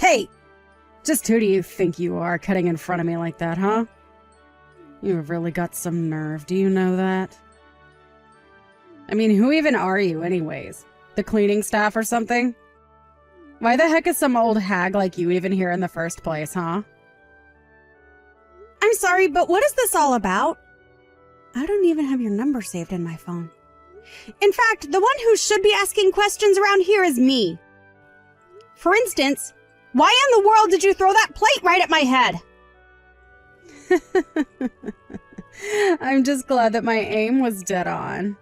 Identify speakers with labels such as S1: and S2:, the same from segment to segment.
S1: Hey! Just who do you think you are, cutting in front of me like that, huh? You've really got some nerve, do you know that? I mean, who even are you, anyways? The cleaning staff or something? Why the heck is some old hag like you even here in the first place, huh?
S2: I'm sorry, but what is this all about? I don't even have your number saved in my phone. In fact, the one who should be asking questions around here is me. For instance, why in the world did you throw that plate right at my head?
S1: I'm just glad that my aim was dead on.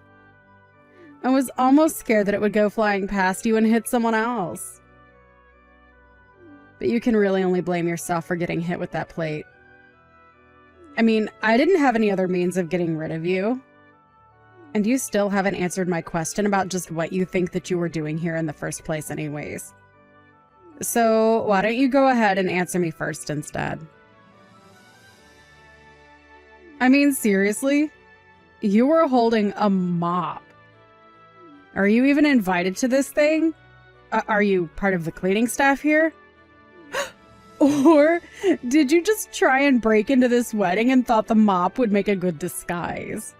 S1: I was almost scared that it would go flying past you and hit someone else. But you can really only blame yourself for getting hit with that plate. I mean, I didn't have any other means of getting rid of you. And you still haven't answered my question about just what you think that you were doing here in the first place anyways. So, why don't you go ahead and answer me first instead? I mean, seriously? You were holding a mop. Are you even invited to this thing? Are you part of the cleaning staff here? Or did you just try and break into this wedding and thought the mop would make a good disguise?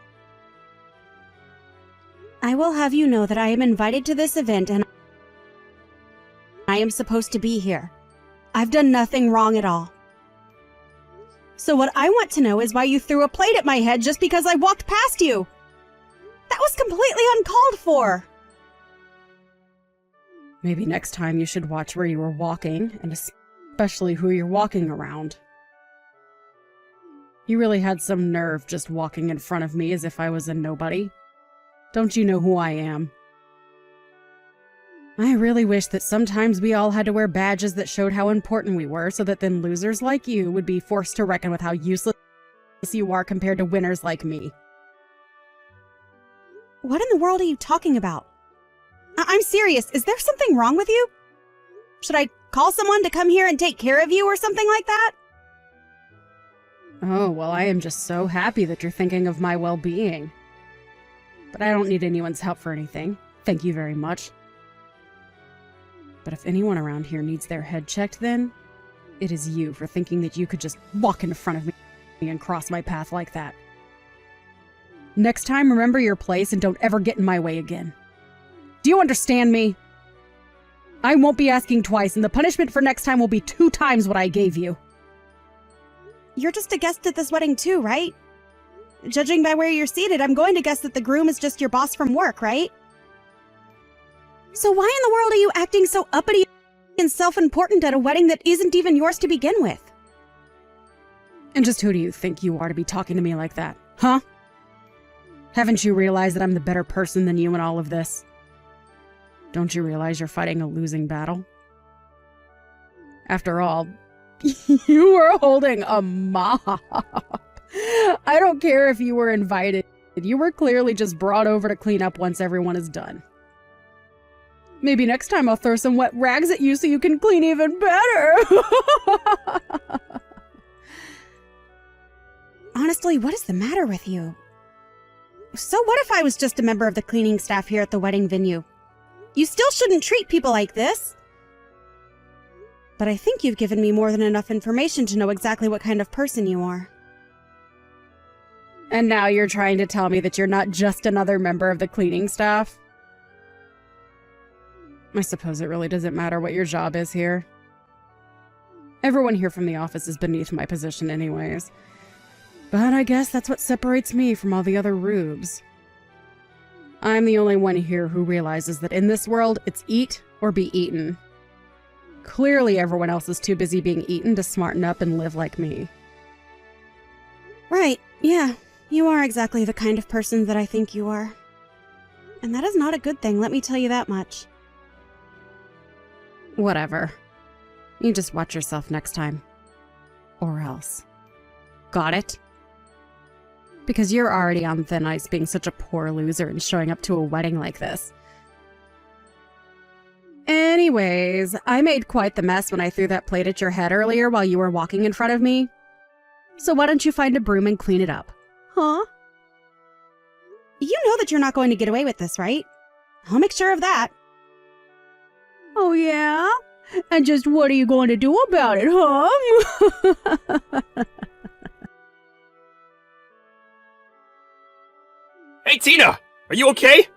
S2: I will have you know that I am invited to this event and I am supposed to be here. I've done nothing wrong at all. So what I want to know is why you threw a plate at my head just because I walked past you. That was completely uncalled for.
S1: Maybe next time you should watch where you were walking, and especially who you're walking around. You really had some nerve just walking in front of me as if I was a nobody. Don't you know who I am? I really wish that sometimes we all had to wear badges that showed how important we were, so that then losers like you would be forced to reckon with how useless you are compared to winners like me.
S2: What in the world are you talking about? I'm serious. Is there something wrong with you? Should I call someone to come here and take care of you or something like that?
S1: Oh, well, I am just so happy that you're thinking of my well-being. But I don't need anyone's help for anything. Thank you very much. But if anyone around here needs their head checked, then it is you for thinking that you could just walk in front of me and cross my path like that. Next time, remember your place and don't ever get in my way again. Do you understand me? I won't be asking twice, and the punishment for next time will be 2 times what I gave you.
S2: You're just a guest at this wedding too, right? Judging by where you're seated, I'm going to guess that the groom is just your boss from work, right? So why in the world are you acting so uppity and self-important at a wedding that isn't even yours to begin with?
S1: And just who do you think you are to be talking to me like that, huh? Haven't you realized that I'm the better person than you in all of this? Don't you realize you're fighting a losing battle? After all, you were holding a mop. I don't care if you were invited. You were clearly just brought over to clean up once everyone is done. Maybe next time I'll throw some wet rags at you so you can clean even better.
S2: Honestly, what is the matter with you? So what if I was just a member of the cleaning staff here at the wedding venue? You still shouldn't treat people like this. But I think you've given me more than enough information to know exactly what kind of person you are.
S1: And now you're trying to tell me that you're not just another member of the cleaning staff? I suppose it really doesn't matter what your job is here. Everyone here from the office is beneath my position anyways. But I guess that's what separates me from all the other rubes. I'm the only one here who realizes that in this world, it's eat or be eaten. Clearly everyone else is too busy being eaten to smarten up and live like me.
S2: Right, yeah. You are exactly the kind of person that I think you are. And that is not a good thing, let me tell you that much.
S1: Whatever. You just watch yourself next time. Or else. Got it? Because you're already on thin ice being such a poor loser and showing up to a wedding like this. Anyways, I made quite the mess when I threw that plate at your head earlier while you were walking in front of me. So why don't you find a broom and clean it up?
S2: Huh? You know that you're not going to get away with this, right? I'll make sure of that.
S1: Oh yeah?
S2: And just what are you going to do about it, huh?
S3: Hey, Tina! Are you okay?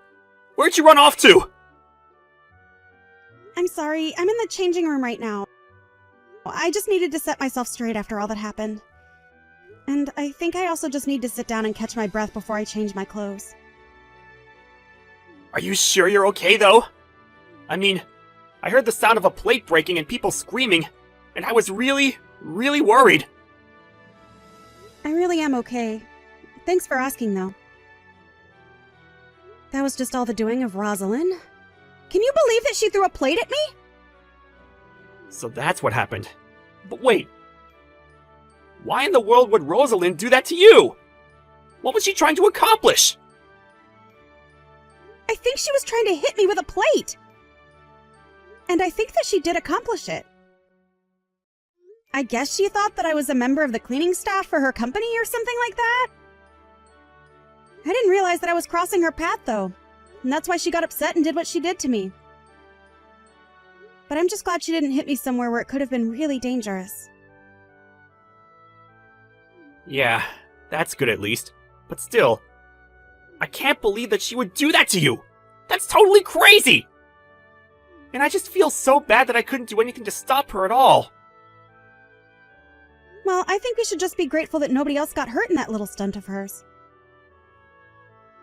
S3: Where'd you run off to?
S2: I'm sorry, I'm in the changing room right now. I just needed to set myself straight after all that happened. And I think I also just need to sit down and catch my breath before I change my clothes.
S3: Are you sure you're okay, though? I mean, I heard the sound of a plate breaking and people screaming, and I was really, really worried.
S2: I really am okay. Thanks for asking, though. That was just all the doing of Rosalind. Can you believe that she threw a plate at me?
S3: So that's what happened. But wait. Why in the world would Rosalind do that to you? What was she trying to accomplish?
S2: I think she was trying to hit me with a plate. And I think that she did accomplish it. I guess she thought that I was a member of the cleaning staff for her company or something like that. I didn't realize that I was crossing her path, though. And that's why she got upset and did what she did to me. But I'm just glad she didn't hit me somewhere where it could have been really dangerous.
S3: Yeah, that's good at least. But still, I can't believe that she would do that to you! That's totally crazy! And I just feel so bad that I couldn't do anything to stop her at all.
S2: Well, I think we should just be grateful that nobody else got hurt in that little stunt of hers.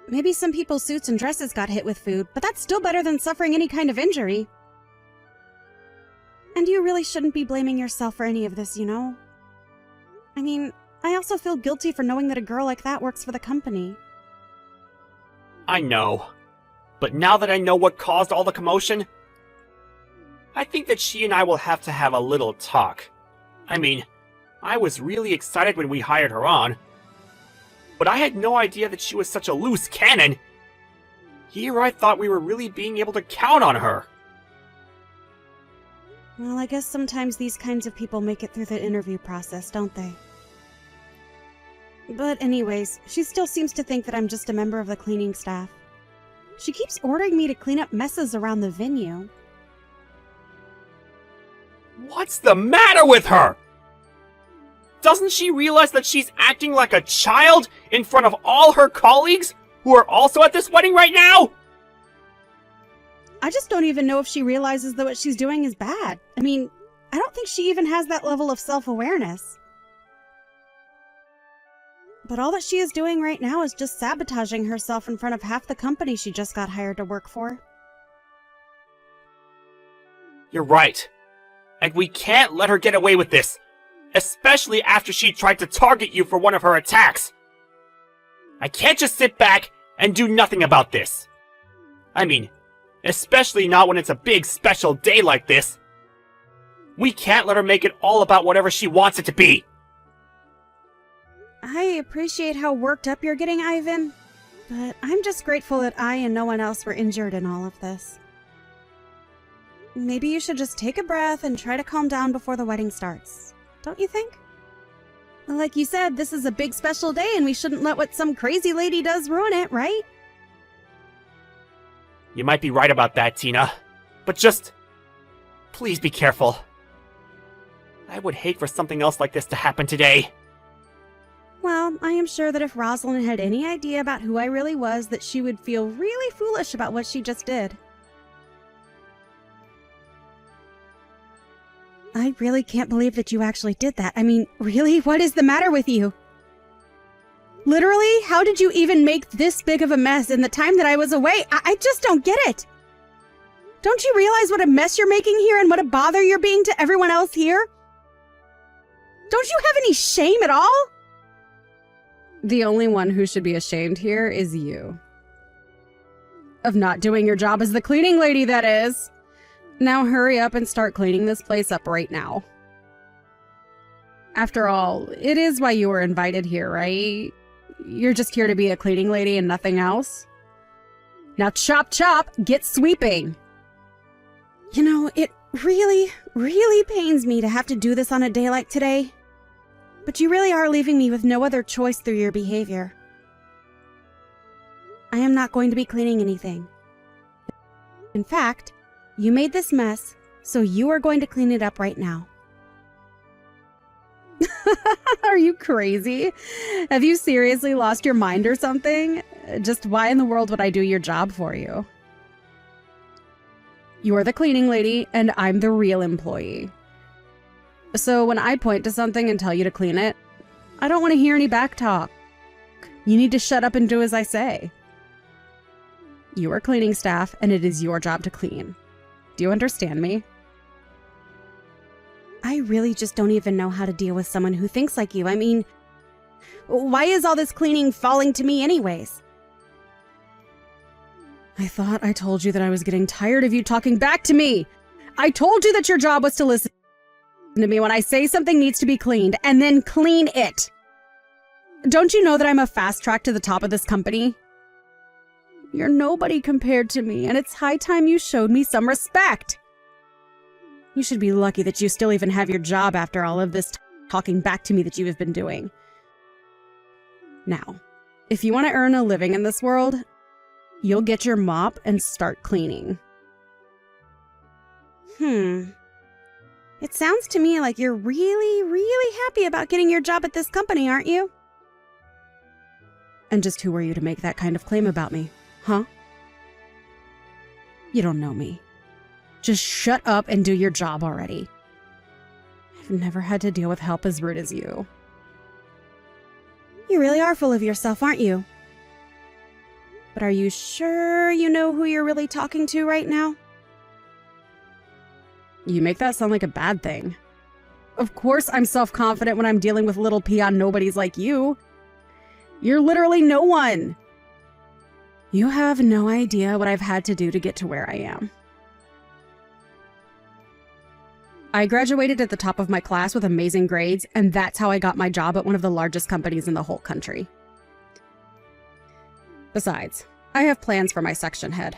S2: Maybe some people's suits and dresses got hit with food, but that's still better than suffering any kind of injury. And you really shouldn't be blaming yourself for any of this, you know? I mean, I also feel guilty for knowing that a girl like that works for the company.
S3: I know. But now that I know what caused all the commotion, I think that she and I will have to have a little talk. I mean, I was really excited when we hired her on, but I had no idea that she was such a loose cannon. Here I thought we were really being able to count on her.
S2: Well, I guess sometimes these kinds of people make it through the interview process, don't they? But anyways, she still seems to think that I'm just a member of the cleaning staff. She keeps ordering me to clean up messes around the venue.
S3: What's the matter with her? Doesn't she realize that she's acting like a child in front of all her colleagues who are also at this wedding right now?
S2: I just don't even know if she realizes that what she's doing is bad. I mean, I don't think she even has that level of self-awareness. But all that she is doing right now is just sabotaging herself in front of half the company she just got hired to work for.
S3: You're right. And we can't let her get away with this. Especially after she tried to target you for one of her attacks. I can't just sit back and do nothing about this. I mean, especially not when it's a big special day like this. We can't let her make it all about whatever she wants it to be.
S2: I appreciate how worked up you're getting, Ivan, but I'm just grateful that I and no one else were injured in all of this. Maybe you should just take a breath and try to calm down before the wedding starts. Don't you think? Like you said, this is a big special day and we shouldn't let what some crazy lady does ruin it, right?
S3: You might be right about that, Tina. But just... please be careful. I would hate for something else like this to happen today.
S2: Well, I am sure that if Rosalind had any idea about who I really was, that she would feel really foolish about what she just did. I really can't believe that you actually did that. I mean, really? What is the matter with you? Literally, how did you even make this big of a mess in the time that I was away? I just don't get it. Don't you realize what a mess you're making here and what a bother you're being to everyone else here? Don't you have any shame at all?
S1: The only one who should be ashamed here is you. Of not doing your job as the cleaning lady, that is. Now hurry up and start cleaning this place up right now. After all, it is why you were invited here, right? You're just here to be a cleaning lady and nothing else? Now chop chop, get sweeping!
S2: You know, it really, really pains me to have to do this on a day like today. But you really are leaving me with no other choice through your behavior. I am not going to be cleaning anything. In fact, you made this mess So you are going to clean it up right now.
S1: Are you crazy? Have you seriously lost your mind or something? Just why in the world would I do your job for you? You're the cleaning lady, and I'm the real employee. So when I point to something and tell you to clean it, I don't want to hear any back talk. You need to shut up and do as I say. You are cleaning staff, and it is your job to clean. Do you understand me?
S2: I really just don't even know how to deal with someone who thinks like you. I mean, why is all this cleaning falling to me anyways?
S1: I thought I told you that I was getting tired of you talking back to me. I told you that your job was to listen to me when I say something needs to be cleaned, and then clean it. Don't you know that I'm a fast track to the top of this company? You're nobody compared to me, and it's high time you showed me some respect. You should be lucky that you still even have your job after all of this talking back to me that you have been doing. Now, if you want to earn a living in this world, you'll get your mop and start cleaning.
S2: It sounds to me like you're really, really happy about getting your job at this company, aren't you?
S1: And just who are you to make that kind of claim about me, huh? You don't know me. Just shut up and do your job already. I've never had to deal with help as rude as you.
S2: You really are full of yourself, aren't you? But are you sure you know who you're really talking to right now?
S1: You make that sound like a bad thing. Of course I'm self-confident when I'm dealing with little peon nobodies like you. You're literally no one. You have no idea what I've had to do to get to where I am. I graduated at the top of my class with amazing grades, and that's how I got my job at one of the largest companies in the whole country. Besides, I have plans for my section head.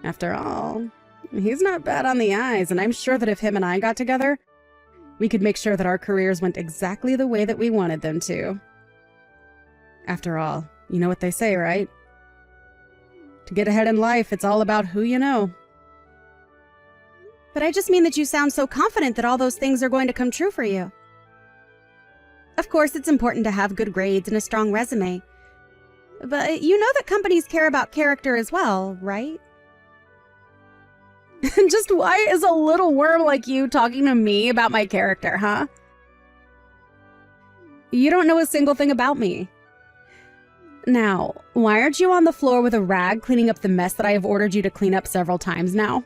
S1: After all, he's not bad on the eyes, and I'm sure that if him and I got together, we could make sure that our careers went exactly the way that we wanted them to. After all, you know what they say, right? To get ahead in life, it's all about who you know.
S2: But I just mean that you sound so confident that all those things are going to come true for you. Of course, it's important to have good grades and a strong resume. But you know that companies care about character as well, right?
S1: Just why is a little worm like you talking to me about my character, huh? You don't know a single thing about me. Now, why aren't you on the floor with a rag cleaning up the mess that I have ordered you to clean up several times now?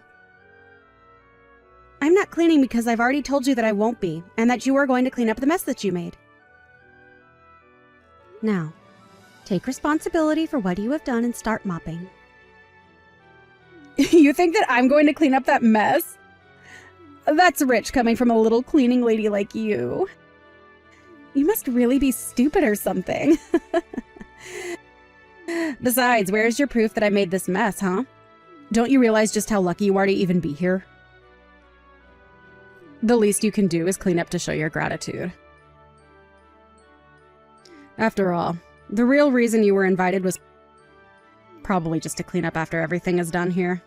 S2: I'm not cleaning because I've already told you that I won't be, and that you are going to clean up the mess that you made. Now, take responsibility for what you have done and start mopping.
S1: You think that I'm going to clean up that mess? That's rich coming from a little cleaning lady like you. You must really be stupid or something. Besides, where's your proof that I made this mess, huh? Don't you realize just how lucky you are to even be here? The least you can do is clean up to show your gratitude. After all, the real reason you were invited was probably just to clean up after everything is done here.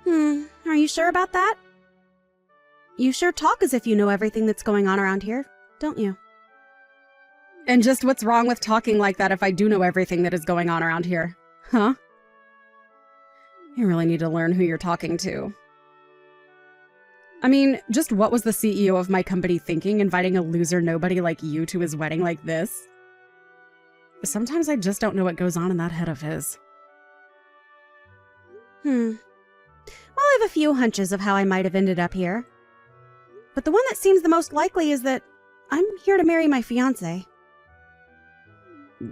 S2: Are you sure about that? You sure talk as if you know everything that's going on around here, don't you?
S1: And just what's wrong with talking like that if I do know everything that is going on around here? Huh? You really need to learn who you're talking to. I mean, just what was the CEO of my company thinking, inviting a loser nobody like you to his wedding like this? Sometimes I just don't know what goes on in that head of his.
S2: Well, I have a few hunches of how I might have ended up here. But the one that seems the most likely is that I'm here to marry my fiancé.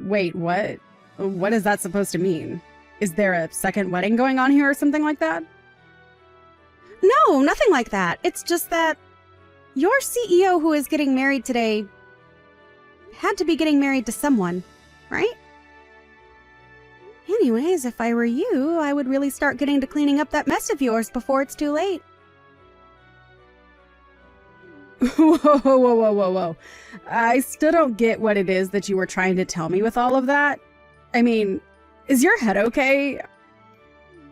S1: Wait, what? What is that supposed to mean? Is there a second wedding going on here or something like that?
S2: No, nothing like that. It's just that your CEO who is getting married today had to be getting married to someone, right? Anyways, if I were you, I would really start getting to cleaning up that mess of yours before it's too late.
S1: Whoa. I still don't get what it is that you were trying to tell me with all of that. I mean, is your head okay?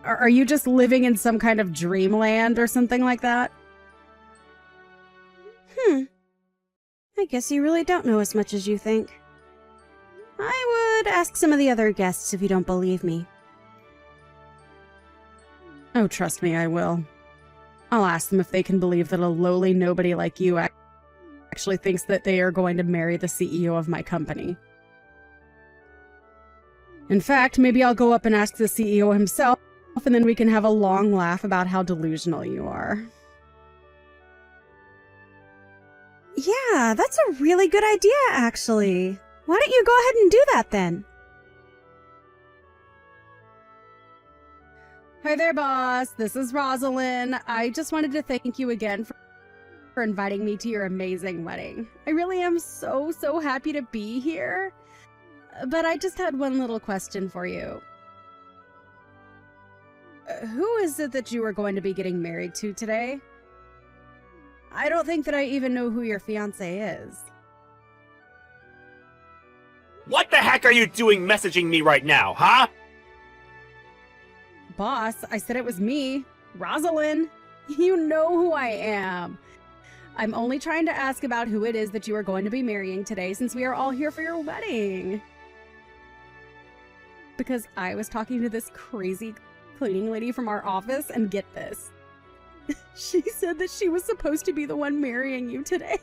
S1: Are you just living in some kind of dreamland or something like that?
S2: I guess you really don't know as much as you think. I would ask some of the other guests if you don't believe me.
S1: Oh, trust me, I will. I'll ask them if they can believe that a lowly nobody like you actually thinks that they are going to marry the CEO of my company. In fact, maybe I'll go up and ask the CEO himself, and then we can have a long laugh about how delusional you are.
S2: Yeah, that's a really good idea, actually. Why don't you go ahead and do that then?
S1: Hi there, boss. This is Rosalind. I just wanted to thank you again for inviting me to your amazing wedding. I really am so happy to be here. But I just had one little question for you. Who is it that you are going to be getting married to today? I don't think that I even know who your fiancé is.
S3: What the heck are you doing messaging me right now, huh?
S1: Boss, I said it was me, Rosalind. You know who I am. I'm only trying to ask about who it is that you are going to be marrying today, since we are all here for your wedding. Because I was talking to this crazy cleaning lady from our office, and get this. She said that she was supposed to be the one marrying you today.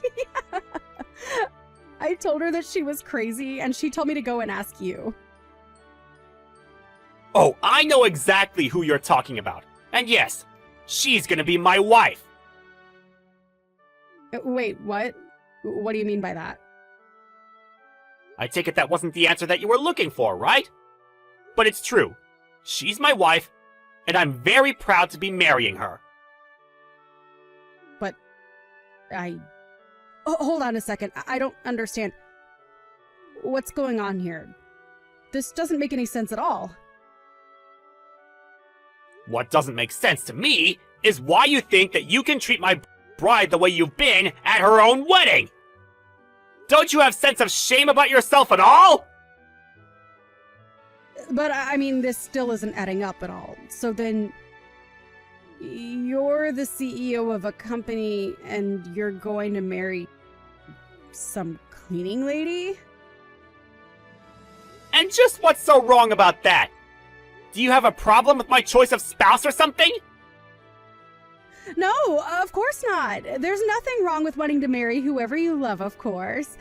S1: I told her that she was crazy, and she told me to go and ask you.
S3: Oh, I know exactly who you're talking about. And yes, she's gonna be my wife.
S1: Wait, what? What do you mean by that?
S3: I take it that wasn't the answer that you were looking for, right? But it's true. She's my wife, and I'm very proud to be marrying her.
S1: But Oh, hold on a second. I don't understand. What's going on here? This doesn't make any sense at all.
S3: What doesn't make sense to me is why you think that you can treat my bride the way you've been at her own wedding. Don't you have sense of shame about yourself at all?
S1: But, I mean, this still isn't adding up at all. So then, you're the CEO of a company and you're going to marry some cleaning lady?
S3: And just what's so wrong about that? Do you have a problem with my choice of spouse or something?
S1: No, of course not. There's nothing wrong with wanting to marry whoever you love, of course.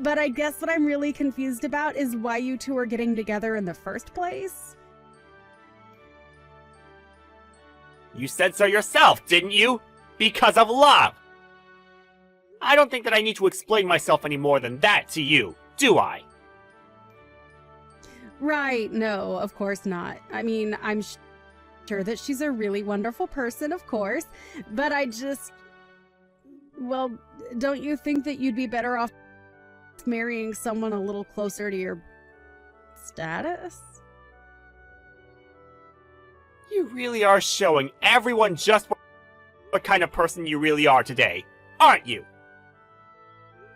S1: But I guess what I'm really confused about is why you two are getting together in the first place.
S3: You said so yourself, didn't you? Because of love. I don't think that I need to explain myself any more than that to you, do I?
S1: Right, no, of course not. I mean, I'm sure that she's a really wonderful person, of course, but well, don't you think that you'd be better off marrying someone a little closer to your status?
S3: You really are showing everyone just what kind of person you really are today, aren't you?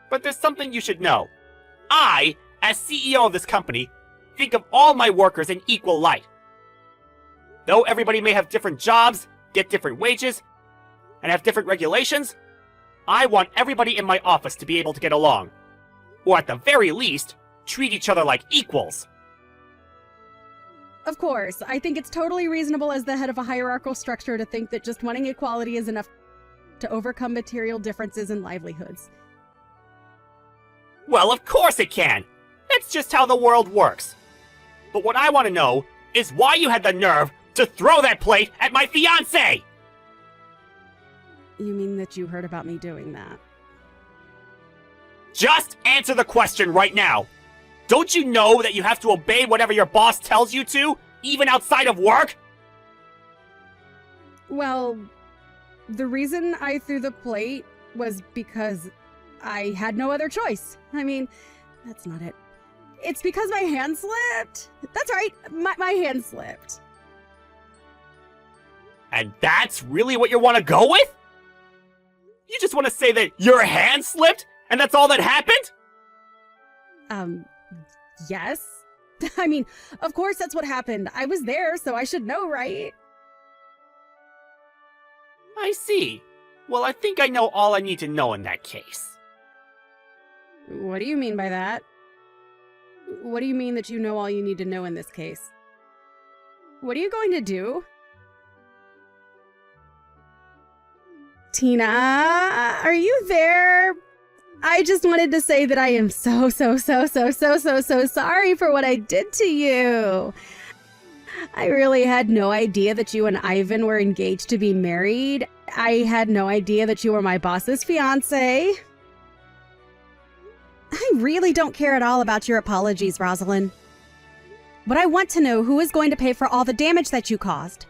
S3: But there's something you should know. I, as CEO of this company, think of all my workers in equal light. Though everybody may have different jobs, get different wages, and have different regulations, I want everybody in my office to be able to get along. Or at the very least, treat each other like equals.
S1: Of course, I think it's totally reasonable as the head of a hierarchical structure to think that just wanting equality is enough to overcome material differences in livelihoods.
S3: Well, of course it can! That's just how the world works. But what I want to know is why you had the nerve to throw that plate at my fiancé!
S1: You mean that you heard about me doing that?
S3: Just answer the question right now! Don't you know that you have to obey whatever your boss tells you to, even outside of work?
S1: Well, the reason I threw the plate was because I had no other choice. I mean, that's not it. It's because my hand slipped. That's right, my hand slipped.
S3: And that's really what you want to go with? You just want to say that your hand slipped, and that's all that happened?
S1: Yes. I mean, of course that's what happened. I was there, so I should know, right?
S3: I see. Well, I think I know all I need to know in that case.
S1: What do you mean by that? What do you mean that you know all you need to know in this case? What are you going to do? Tina, are you there? I just wanted to say that I am so sorry for what I did to you. I really had no idea that you and Ivan were engaged to be married. I had no idea that you were my boss's fiancé. I really don't care at all about your apologies, Rosalind. But I want to know who is going to pay for all the damage that you caused.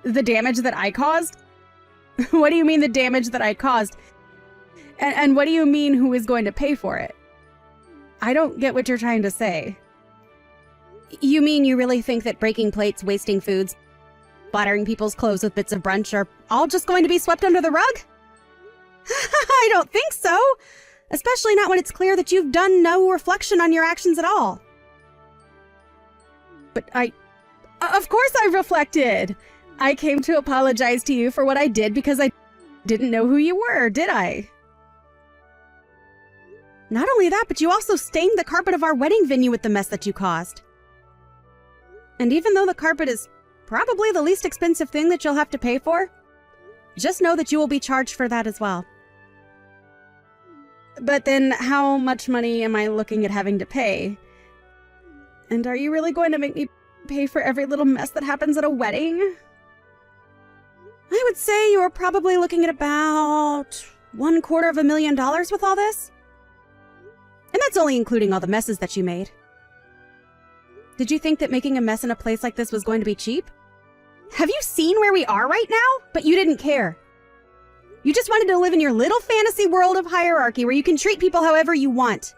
S1: The damage that I caused? What do you mean the damage that I caused? And what do you mean who is going to pay for it? I don't get what you're trying to say.
S2: You mean you really think that breaking plates, wasting foods, splattering people's clothes with bits of brunch are all just going to be swept under the rug? I don't think so. Especially not when it's clear that you've done no reflection on your actions at all.
S1: But of course I reflected. I came to apologize to you for what I did because I didn't know who you were, did I?
S2: Not only that, but you also stained the carpet of our wedding venue with the mess that you caused. And even though the carpet is probably the least expensive thing that you'll have to pay for, just know that you will be charged for that as well.
S1: But then how much money am I looking at having to pay? And are you really going to make me pay for every little mess that happens at a wedding?
S2: I would say you were probably looking at about $250,000 with all this. And that's only including all the messes that you made. Did you think that making a mess in a place like this was going to be cheap? Have you seen where we are right now? But you didn't care. You just wanted to live in your little fantasy world of hierarchy where you can treat people however you want.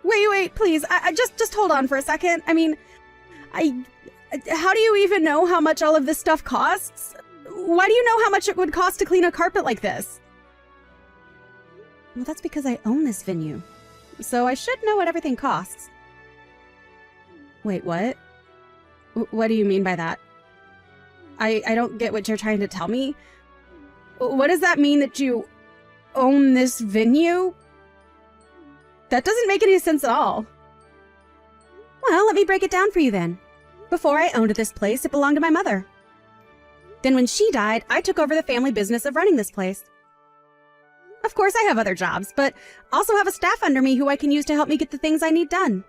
S1: Wait, please. I just hold on for a second. I mean, how do you even know how much all of this stuff costs? Why do you know how much it would cost to clean a carpet like this?
S2: Well, that's because I own this venue. So I should know what everything costs.
S1: Wait, what? What do you mean by that? I don't get what you're trying to tell me. What does that mean that you own this venue? That doesn't make any sense at all.
S2: Well, let me break it down for you then. Before I owned this place, it belonged to my mother. Then when she died, I took over the family business of running this place. Of course, I have other jobs, but also have a staff under me who I can use to help me get the things I need done.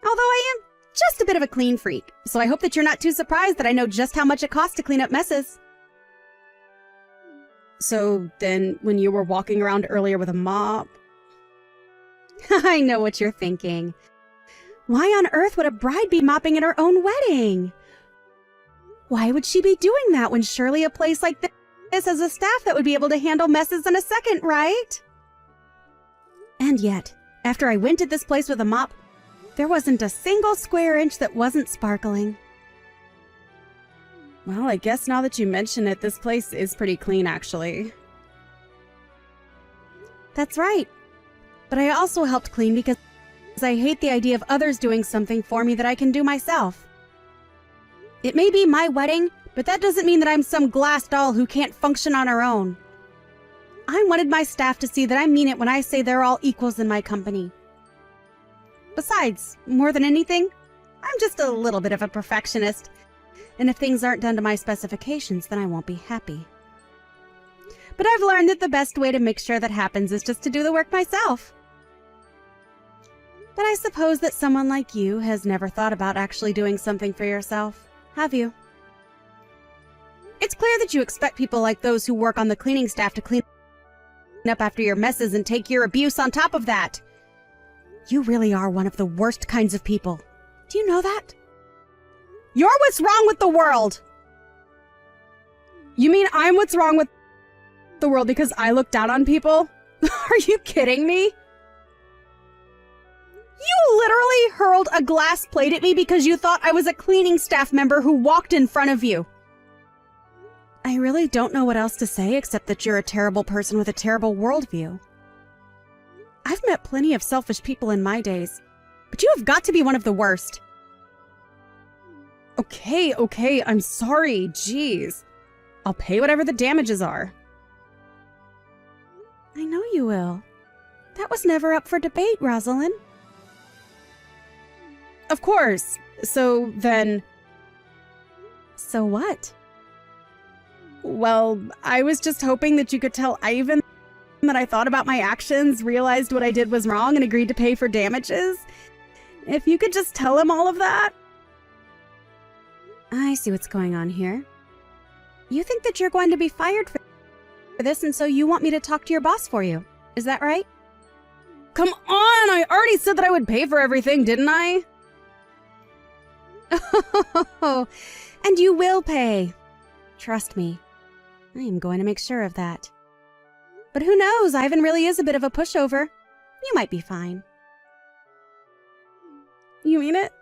S2: Although I am just a bit of a clean freak, so I hope that you're not too surprised that I know just how much it costs to clean up messes.
S1: So then, when you were walking around earlier with a mop...
S2: I know what you're thinking. Why on earth would a bride be mopping at her own wedding? Why would she be doing that when surely a place like this has a staff that would be able to handle messes in a second, right? And yet, after I went to this place with a mop, there wasn't a single square inch that wasn't sparkling.
S1: Well, I guess now that you mention it, this place is pretty clean, actually.
S2: That's right. But I also helped clean because I hate the idea of others doing something for me that I can do myself. It may be my wedding, but that doesn't mean that I'm some glass doll who can't function on her own. I wanted my staff to see that I mean it when I say they're all equals in my company. Besides, more than anything, I'm just a little bit of a perfectionist. And if things aren't done to my specifications, then I won't be happy. But I've learned that the best way to make sure that happens is just to do the work myself. But I suppose that someone like you has never thought about actually doing something for yourself, have you? It's clear that you expect people like those who work on the cleaning staff to clean up after your messes and take your abuse on top of that. You really are one of the worst kinds of people. Do you know that? You're what's wrong with the world!
S1: You mean I'm what's wrong with the world because I look down on people? Are you kidding me?
S2: You literally hurled a glass plate at me because you thought I was a cleaning staff member who walked in front of you. I really don't know what else to say except that you're a terrible person with a terrible worldview. I've met plenty of selfish people in my days, but you have got to be one of the worst.
S1: Okay, I'm sorry, jeez. I'll pay whatever the damages are.
S2: I know you will. That was never up for debate, Rosalind.
S1: Of course. So then...
S2: So what?
S1: Well, I was just hoping that you could tell Ivan that I thought about my actions, realized what I did was wrong, and agreed to pay for damages. If you could just tell him all of that.
S2: I see what's going on here. You think that you're going to be fired for this, and so you want me to talk to your boss for you. Is that right?
S1: Come on! I already said that I would pay for everything, didn't I?
S2: Oh, and you will pay. Trust me. I am going to make sure of that. But who knows? Ivan really is a bit of a pushover. You might be fine.
S1: You mean it?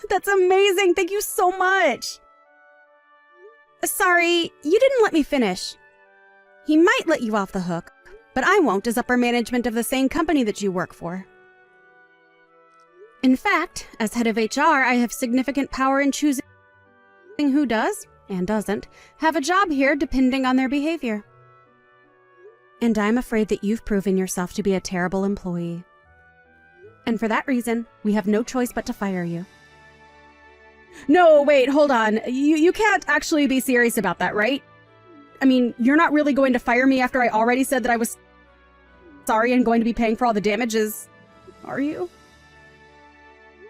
S1: That's amazing! Thank you so much!
S2: Sorry, you didn't let me finish. He might let you off the hook, but I won't as upper management of the same company that you work for. In fact, as head of HR, I have significant power in choosing who does, and doesn't, have a job here depending on their behavior. And I'm afraid that you've proven yourself to be a terrible employee. And for that reason, we have no choice but to fire you.
S1: No, wait, hold on. You can't actually be serious about that, right? I mean, you're not really going to fire me after I already said that I was sorry and going to be paying for all the damages, are you?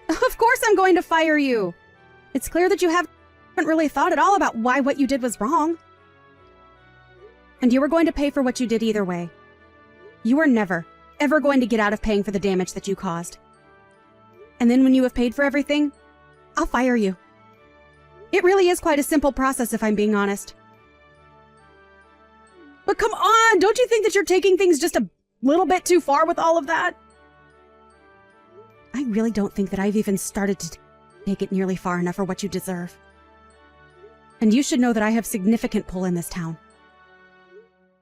S1: Of course I'm going to fire you! It's clear that you haven't really thought at all about why what you did was wrong. And you were going to pay for what you did either way. You are never, ever going to get out of paying for the damage that you caused. And then when you have paid for everything, I'll fire you. It really is quite a simple process if I'm being honest. But come on, don't you think that you're taking things just a little bit too far with all of that?
S2: I really don't think that I've even started to take it nearly far enough for what you deserve. And you should know that I have significant pull in this town.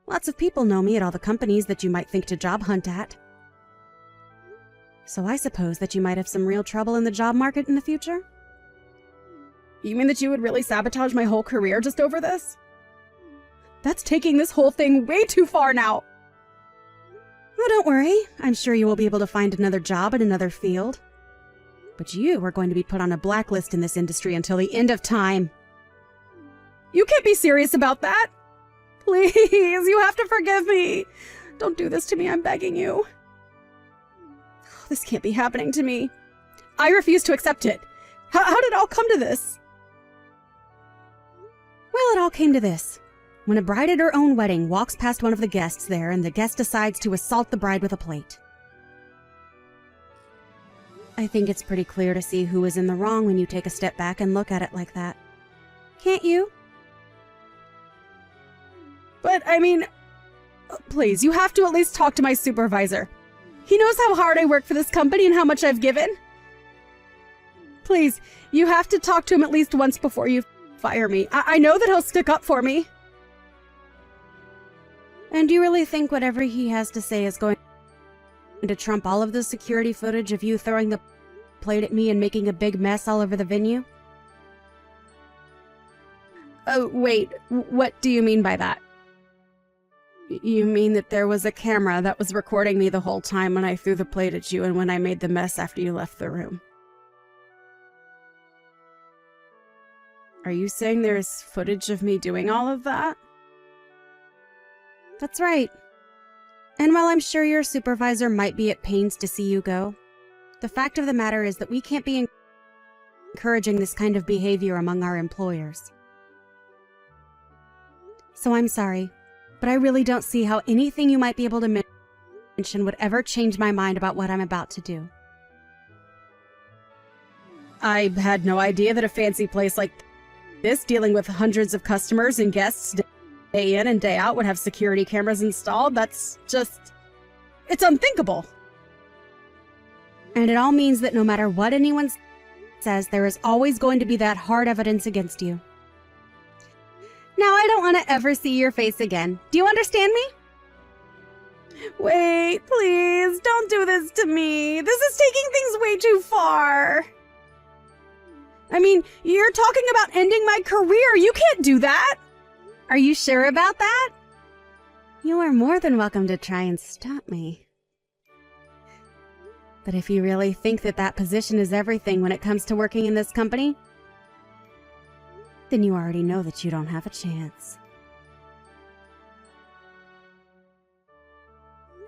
S2: Lots of people know me at all the companies that you might think to job hunt at. So I suppose that you might have some real trouble in the job market in the future?
S1: You mean that you would really sabotage my whole career just over this? That's taking this whole thing way too far now.
S2: Oh, don't worry. I'm sure you will be able to find another job in another field. But you are going to be put on a blacklist in this industry until the end of time.
S1: You can't be serious about that. Please, you have to forgive me. Don't do this to me, I'm begging you. This can't be happening to me. I refuse to accept it. How did it all come to this?
S2: Well, it all came to this. When a bride at her own wedding walks past one of the guests there and the guest decides to assault the bride with a plate. I think it's pretty clear to see who is in the wrong when you take a step back and look at it like that. Can't you?
S1: But, I mean, please, you have to at least talk to my supervisor. He knows how hard I work for this company and how much I've given. Please, you have to talk to him at least once before you fire me. I know that he'll stick up for me.
S2: And do you really think whatever he has to say is going to trump all of the security footage of you throwing the plate at me and making a big mess all over the venue?
S1: Oh, wait, what do you mean by that? You mean that there was a camera that was recording me the whole time when I threw the plate at you and when I made the mess after you left the room? Are you saying there's footage of me doing all of that?
S2: That's right. And while I'm sure your supervisor might be at pains to see you go, the fact of the matter is that we can't be encouraging this kind of behavior among our employers. So I'm sorry, but I really don't see how anything you might be able to mention would ever change my mind about what I'm about to do.
S1: I had no idea that a fancy place like this, dealing with hundreds of customers and guests day in and day out, would have security cameras installed. That's just... it's unthinkable.
S2: And it all means that no matter what anyone says, there is always going to be that hard evidence against you. Now, I don't want to ever see your face again. Do you understand me?
S1: Wait, please, don't do this to me. This is taking things way too far. I mean, you're talking about ending my career. You can't do that.
S2: Are you sure about that? You are more than welcome to try and stop me. But if you really think that that position is everything when it comes to working in this company, then you already know that you don't have a chance.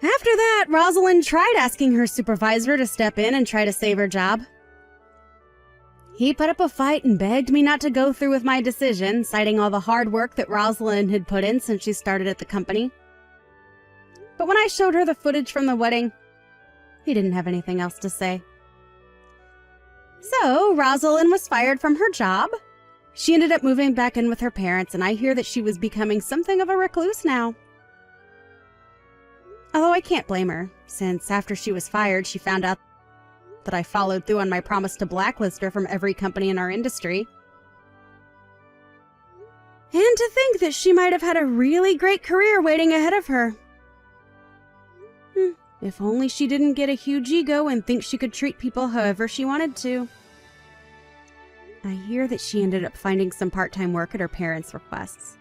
S2: After that, Rosalind tried asking her supervisor to step in and try to save her job. He put up a fight and begged me not to go through with my decision, citing all the hard work that Rosalind had put in since she started at the company. But when I showed her the footage from the wedding, he didn't have anything else to say. So, Rosalind was fired from her job. She ended up moving back in with her parents, and I hear that she was becoming something of a recluse now. Although I can't blame her, since after she was fired, she found out that I followed through on my promise to blacklist her from every company in our industry. And to think that she might have had a really great career waiting ahead of her. If only she didn't get a huge ego and think she could treat people however she wanted to. I hear that she ended up finding some part-time work at her parents' requests.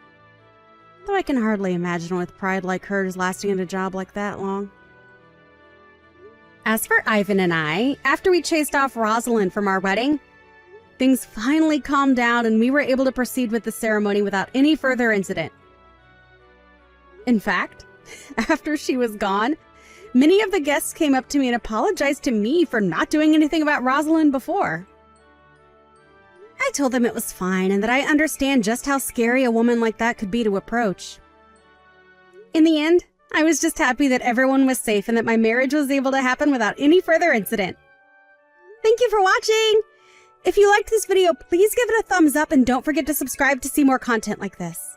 S2: Though I can hardly imagine with pride like hers lasting in a job like that long. As for Ivan and I, after we chased off Rosalind from our wedding, things finally calmed down and we were able to proceed with the ceremony without any further incident. In fact, after she was gone, many of the guests came up to me and apologized to me for not doing anything about Rosalind before. I told them it was fine and that I understand just how scary a woman like that could be to approach. In the end, I was just happy that everyone was safe and that my marriage was able to happen without any further incident. Thank you for watching! If you liked this video, please give it a thumbs up and don't forget to subscribe to see more content like this.